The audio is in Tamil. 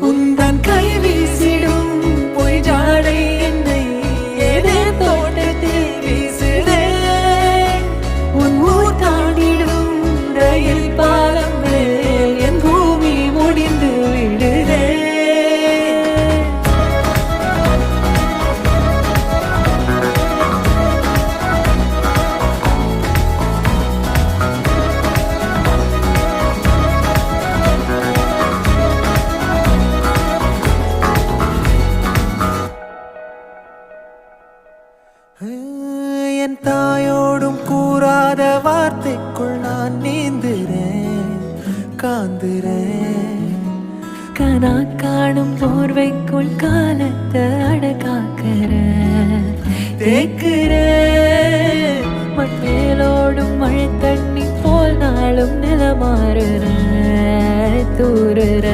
உந்தன் கை வீசிடும் பொய் ஜாடை என்னை ஏதே தோட்டத்தில் வீசுதே உன் ஊர் தாண்டிடும் ரயில் பாலம் மேல் என் பூமி முடிந்து விடுதே என் தாயோடும் கூறாத வார்த்தைக்குள் நான் நீந்துறேன் காந்துறேன் கனா காணும் போர்வைக்குள் காலத்தை அடக்காக்கிற தேக்குற மண்ணேலோடும் மழை தண்ணி போல் நாளும் நிலமாறுற தூறுற